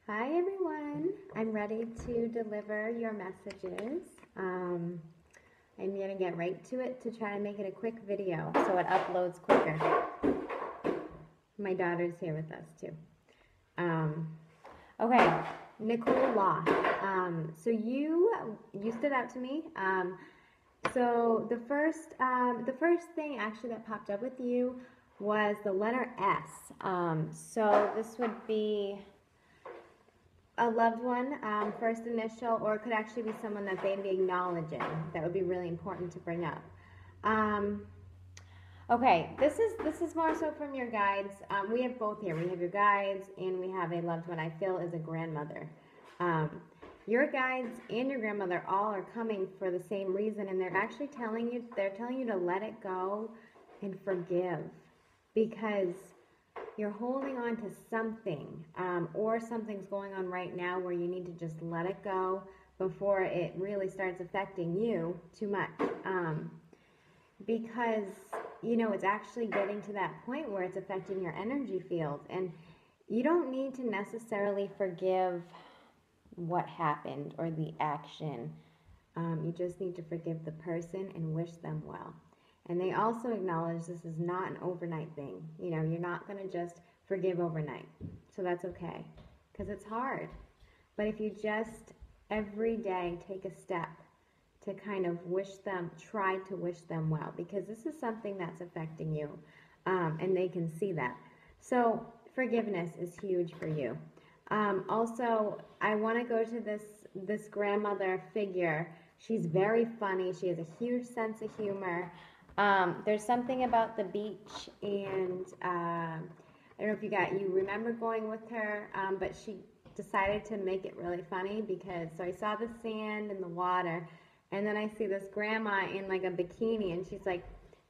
Hi everyone, I'm ready to deliver your messages. I'm going to get right to it to try to make it a quick video so it uploads quicker. My daughter's here with us too. Okay, Nicole Law. So you stood out to me. So the first thing actually that popped up with you was the letter S. So this would be a loved one, first initial, or it could actually be someone that they'd be acknowledging. That would be really important to bring up. Okay, this is more so from your guides. We have both here. We have your guides and we have a loved one I feel is a grandmother. Your guides and your grandmother all are coming for the same reason, and they're actually telling you to let it go and forgive, because you're holding on to something, or something's going on right now where you need to just let it go before it really starts affecting you too much. Because, it's actually getting to that point where it's affecting your energy field. And you don't need to necessarily forgive what happened or the action. You just need to forgive the person and wish them well. And they also acknowledge this is not an overnight thing. You're not going to just forgive overnight. So that's okay, because it's hard. But if you just every day take a step to kind of try to wish them well, because this is something that's affecting you, and they can see that. So forgiveness is huge for you. Also, I want to go to this grandmother figure. She's very funny. She has a huge sense of humor. There's something about the beach, and I don't know if you remember going with her, but she decided to make it really funny so I saw the sand and the water, and then I see this grandma in like a bikini, and she's like,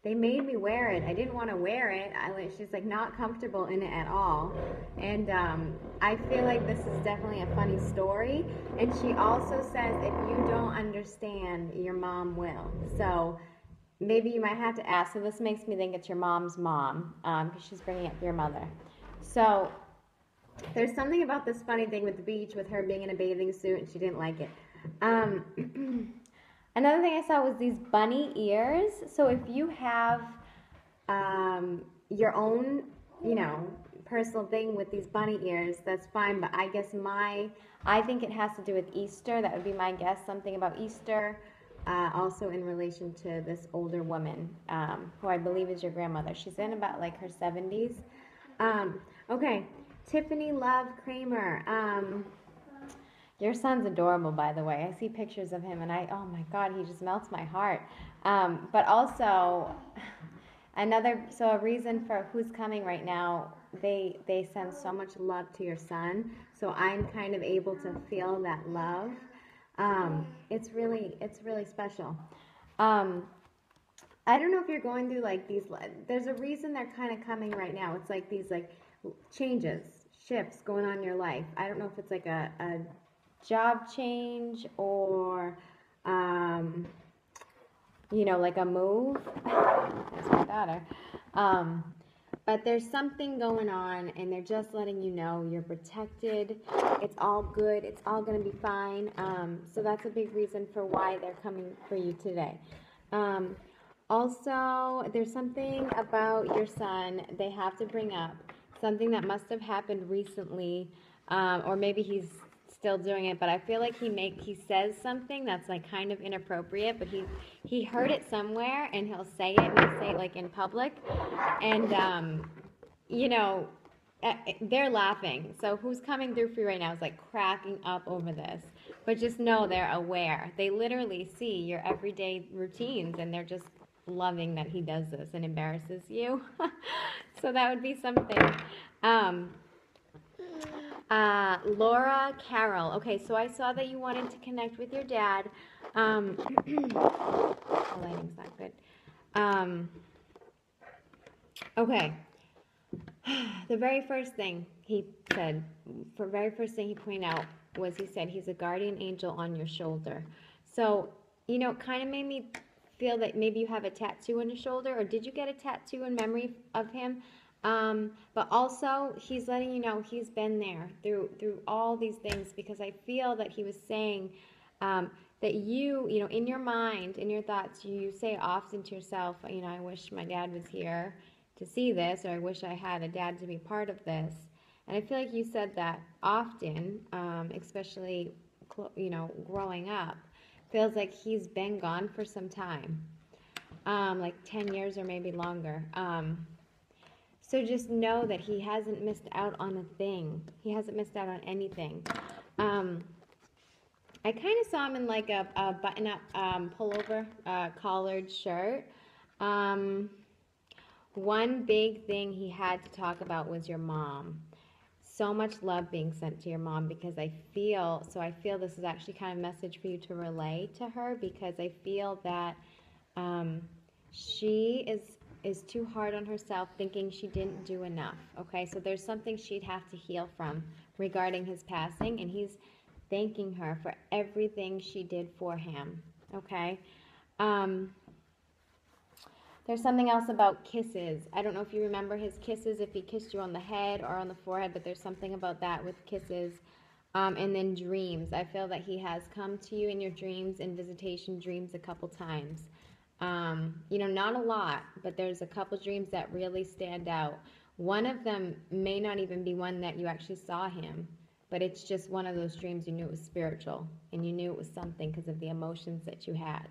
they made me wear it. I didn't want to wear it. She's like not comfortable in it at all. And I feel like this is definitely a funny story. And she also says if you don't understand, your mom will. So maybe you might have to ask. So this makes me think it's your mom's mom, because she's bringing up your mother. So there's something about this funny thing with the beach, with her being in a bathing suit, and she didn't like it. Another thing I saw was these bunny ears. So if you have your own, personal thing with these bunny ears, that's fine. But I guess I think it has to do with Easter. That would be my guess. Something about Easter. Also in relation to this older woman, who I believe is your grandmother. She's in about like her 70s. Okay, Tiffany Love Kramer. Your son's adorable, by the way. I see pictures of him, and oh my God, he just melts my heart. But also, a reason for who's coming right now, they send so much love to your son. So I'm kind of able to feel that love. It's really special. I don't know if you're going through like these, there's a reason they're kind of coming right now. It's like these like shifts going on in your life. I don't know if it's like a job change or, like a move. There's my daughter. But there's something going on, and they're just letting you know you're protected. It's all good. It's all going to be fine. So that's a big reason for why they're coming for you today. Also, there's something about your son they have to bring up, something that must have happened recently, or maybe he's still doing it, but I feel like he says something that's like kind of inappropriate, but he heard it somewhere, and he'll say it like in public, and they're laughing. So who's coming through for you right now is like cracking up over this, but just know they're aware. They literally see your everyday routines, and they're just loving that he does this and embarrasses you. So that would be something. Laura Carroll. Okay, so I saw that you wanted to connect with your dad. The lighting's not good. Okay. The very first thing he pointed out was he said he's a guardian angel on your shoulder. So, it kind of made me feel that maybe you have a tattoo on your shoulder, or did you get a tattoo in memory of him? But also, he's letting you know he's been there through all these things, because I feel that he was saying that you know, in your mind, in your thoughts, you say often to yourself, you know, I wish my dad was here to see this, or I wish I had a dad to be part of this. And I feel like you said that often, especially, you know, growing up. Feels like he's been gone for some time, like 10 years or maybe longer. So just know that he hasn't missed out on a thing. He hasn't missed out on anything. I kind of saw him in like a button-up pullover collared shirt. One big thing he had to talk about was your mom. So much love being sent to your mom, because I feel this is actually kind of a message for you to relay to her, because I feel that she is too hard on herself, thinking she didn't do enough. Okay, so there's something she'd have to heal from regarding his passing, and he's thanking her for everything she did for him. Okay. There's something else about kisses. I don't know if you remember his kisses, if he kissed you on the head or on the forehead, but there's something about that with kisses. And then dreams. I feel that he has come to you in your dreams, in visitation dreams, a couple times. You know, not a lot, but there's a couple dreams that really stand out. One of them may not even be one that you actually saw him, but it's just one of those dreams you knew it was spiritual, and you knew it was something because of the emotions that you had.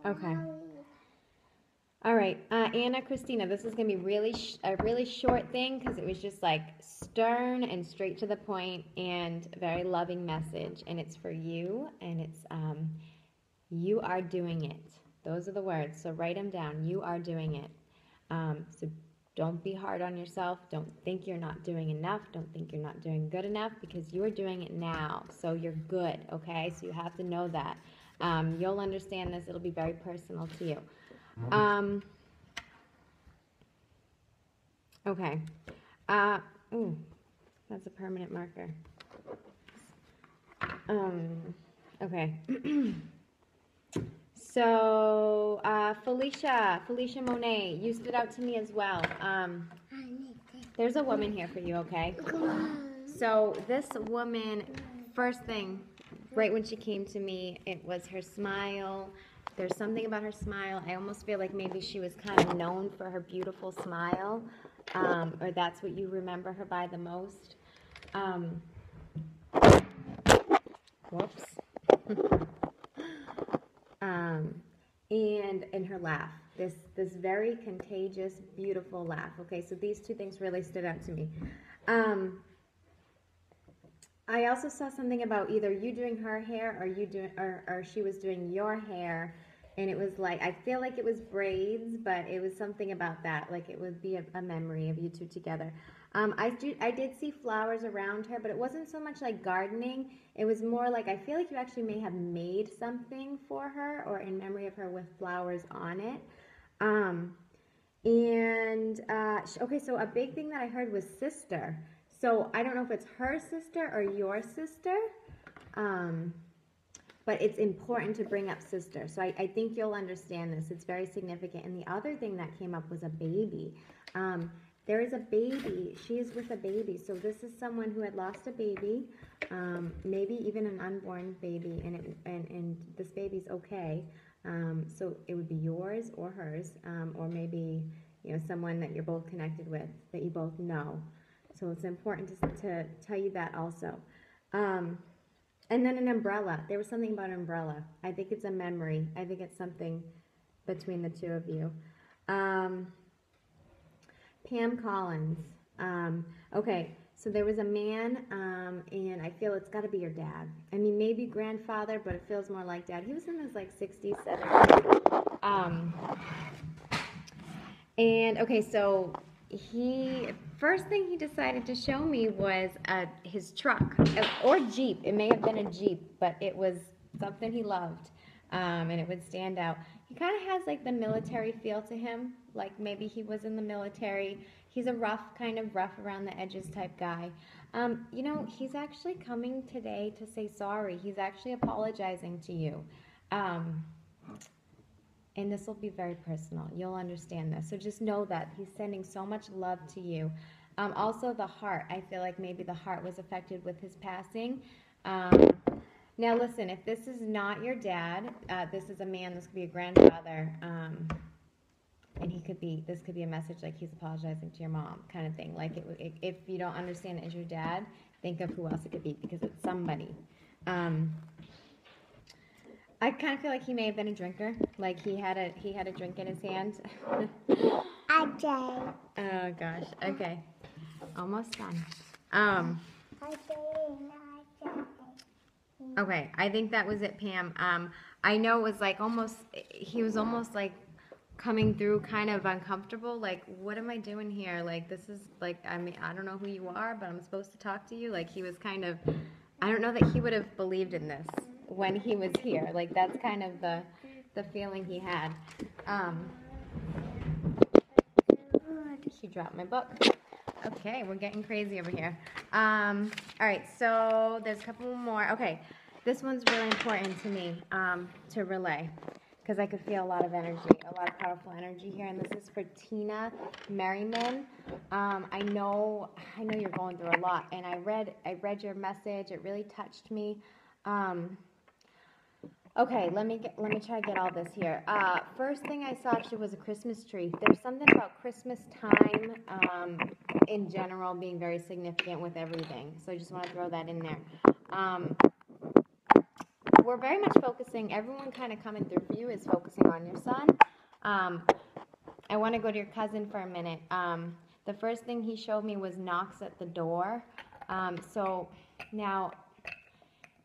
Okay. All right, Anna Christina, this is going to be a really short thing, because it was just like stern and straight to the point and a very loving message, and it's for you, and it's you are doing it. Those are the words, so write them down. You are doing it. So don't be hard on yourself. Don't think you're not doing enough. Don't think you're not doing good enough, because you are doing it now, so you're good, okay? So you have to know that. You'll understand this. It'll be very personal to you. Okay. Ooh, that's a permanent marker. Okay. So, Felicia Monet, you stood out to me as well. There's a woman here for you, okay? So this woman, first thing, right when she came to me, it was her smile. There's something about her smile. I almost feel like maybe she was kind of known for her beautiful smile, or that's what you remember her by the most. Whoops. And her laugh, this very contagious, beautiful laugh. Okay, so these two things really stood out to me. I also saw something about either you doing her hair, or you doing, or she was doing your hair, and it was like, I feel like it was braids, but it was something about that, like it would be a memory of you two together. I did see flowers around her, but it wasn't so much like gardening. It was more like, I feel like you actually may have made something for her, or in memory of her, with flowers on it. Okay, so a big thing that I heard was sister. So I don't know if it's her sister or your sister, but it's important to bring up sister. So I think you'll understand this. It's very significant. And the other thing that came up was a baby. There is a baby. She is with a baby. So this is someone who had lost a baby, maybe even an unborn baby, and this baby's okay. So it would be yours or hers, or maybe, you know, someone that you're both connected with, that you both know. So it's important to tell you that also. And then an umbrella. There was something about an umbrella. I think it's a memory. I think it's something between the two of you. Pam Collins. Okay, so there was a man, and I feel it's got to be your dad. I mean, maybe grandfather, but it feels more like dad. He was in his, like, 60s, 70s. And, okay, so first thing he decided to show me was his truck, or Jeep. It may have been a Jeep, but it was something he loved, and it would stand out. He kind of has like the military feel to him, like maybe he was in the military. He's a kind of rough around the edges type guy. You know, he's actually coming today to say sorry. He's actually apologizing to you. And this will be very personal. You'll understand this. So just know that he's sending so much love to you. Also, the heart. I feel like maybe the heart was affected with his passing. Um, Now, listen, if this is not your dad, this is a man, this could be a grandfather, and this could be a message like he's apologizing to your mom, kind of thing. Like, if you don't understand it as your dad, think of who else it could be, because it's somebody. I kind of feel like he may have been a drinker, like he had a drink in his hand. I did. Oh gosh. Okay, almost done. Um, I did. Okay, I think that was it, Pam. I know it was like he was almost like coming through kind of uncomfortable, like, what am I doing here? Like, this is like, I mean, I don't know who you are, but I'm supposed to talk to you. Like, he was kind of, I don't know that he would have believed in this when he was here. Like, that's kind of the feeling he had. She dropped my book. Okay, we're getting crazy over here. All right, so there's a couple more. Okay, this one's really important to me to relay, because I could feel a lot of energy, a lot of powerful energy here, and this is for Tina Merriman. I know you're going through a lot, and I read your message. It really touched me. Okay, let me try to get all this here. First thing I saw actually was a Christmas tree. There's something about Christmas time in general being very significant with everything. So I just want to throw that in there. We're very much focusing, everyone kind of coming through for you is focusing on your son. I want to go to your cousin for a minute. The first thing he showed me was knocks at the door. So now,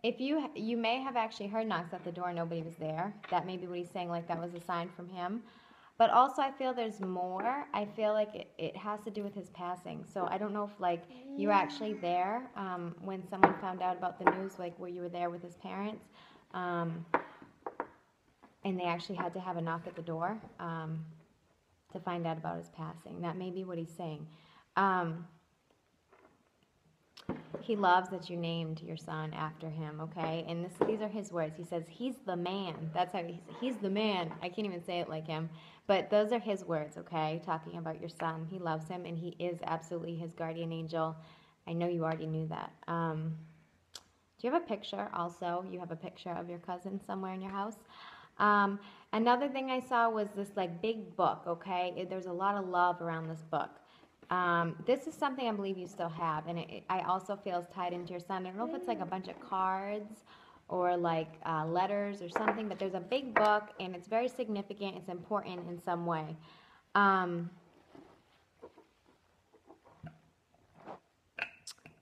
if you may have actually heard knocks at the door, nobody was there. That may be what he's saying, like that was a sign from him. But also I feel there's more. I feel like it has to do with his passing. So I don't know if like you were actually there when someone found out about the news, like where you were there with his parents. And they actually had to have a knock at the door to find out about his passing. That may be what he's saying. He loves that you named your son after him, okay? And these are his words. He says, he's the man. That's how he's the man. I can't even say it like him. But those are his words, okay? Talking about your son. He loves him, and he is absolutely his guardian angel. I know you already knew that. Do you have a picture also? You have a picture of your cousin somewhere in your house? Another thing I saw was this like big book, okay? There's a lot of love around this book. This is something I believe you still have, and I also feel is tied into your son. I don't know if it's like a bunch of cards or like letters or something, but there's a big book, and it's very significant. It's important in some way.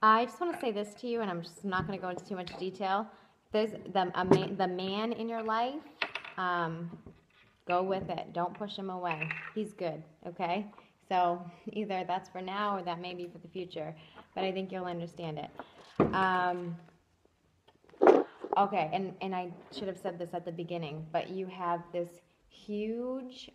I just want to say this to you, and I'm just not going to go into too much detail. There's the man in your life. Go with it. Don't push him away. He's good, okay? So either that's for now or that may be for the future. But I think you'll understand it. Okay, and I should have said this at the beginning, but you have this huge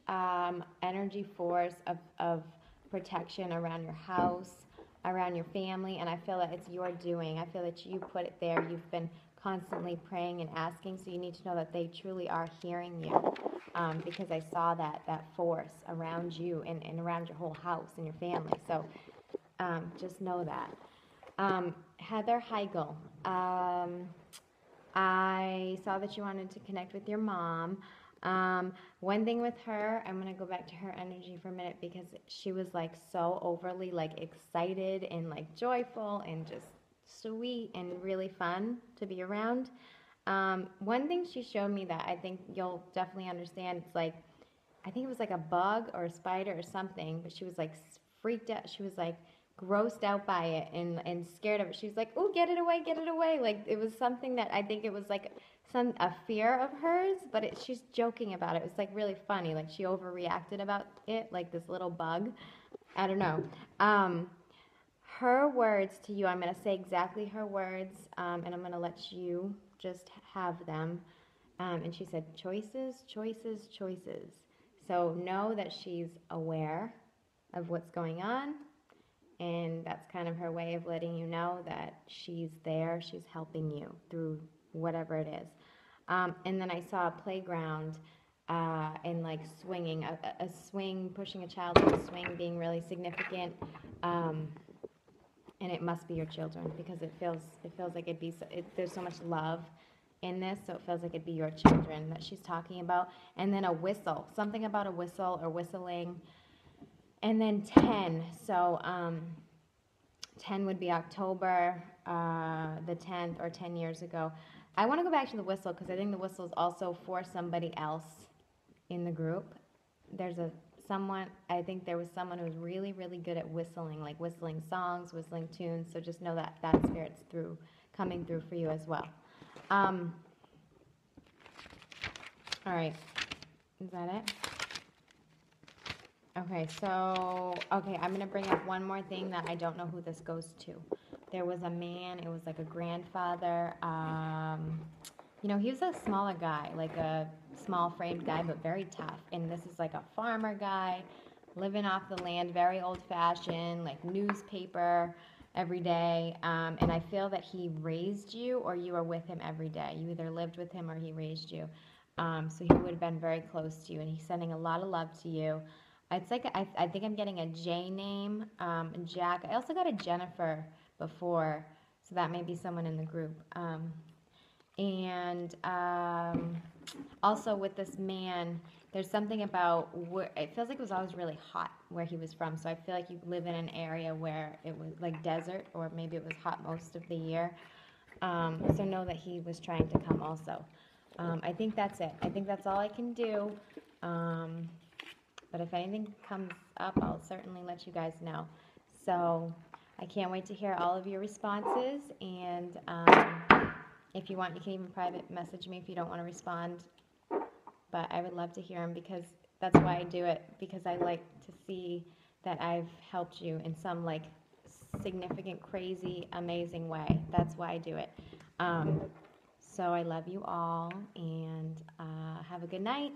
energy force of protection around your house, around your family, and I feel that it's your doing. I feel that you put it there. You've been constantly praying and asking, so you need to know that they truly are hearing you, because I saw that force around you and around your whole house and your family. So just know that. Heather Heigl, I saw that you wanted to connect with your mom. One thing with her, I'm going to go back to her energy for a minute, because she was like so overly like excited and like joyful and just sweet and really fun to be around. One thing she showed me that I think you'll definitely understand, it's like, I think it was like a bug or a spider or something, but she was like freaked out. She was like grossed out by it and scared of it. She was like, "Oh, get it away, get it away." Like it was something that I think it was like a fear of hers, but she's joking about it. It was like really funny. Like she overreacted about it, like this little bug. I don't know. Her words to you, I'm going to say exactly her words, and I'm going to let you just have them. And she said, choices, choices, choices. So know that she's aware of what's going on, and that's kind of her way of letting you know that she's there, she's helping you through whatever it is. And then I saw a playground. and like swinging, a swing, pushing a child in a swing being really significant. And it must be your children because it feels like there's so much love in this, so it feels like it'd be your children that she's talking about. And then a whistle, something about a whistle or whistling. And then 10. So 10 would be October the 10th, or 10 years ago. I want to go back to the whistle because I think the whistle is also for somebody else in the group. I think there was someone who was really, really good at whistling, like whistling songs, whistling tunes. So just know that that spirit's coming through for you as well. All right. Is that it? Okay, I'm going to bring up one more thing that I don't know who this goes to. There was a man, it was like a grandfather. He was a smaller guy, like a small framed guy, but very tough. And this is like a farmer guy, living off the land, very old fashioned, like newspaper every day. And I feel that he raised you or you were with him every day. You either lived with him or he raised you. So he would have been very close to you, and he's sending a lot of love to you. It's like I think I'm getting a J name, Jack. I also got a Jennifer before, so that may be someone in the group. And also with this man, there's something about it feels like it was always really hot where he was from. So I feel like you live in an area where it was like desert, or maybe it was hot most of the year. So know that he was trying to come also. I think that's it. I think that's all I can do. But if anything comes up, I'll certainly let you guys know. So I can't wait to hear all of your responses. And if you want, you can even private message me if you don't want to respond. But I would love to hear them because that's why I do it. Because I like to see that I've helped you in some like significant, crazy, amazing way. That's why I do it. So I love you all, and have a good night.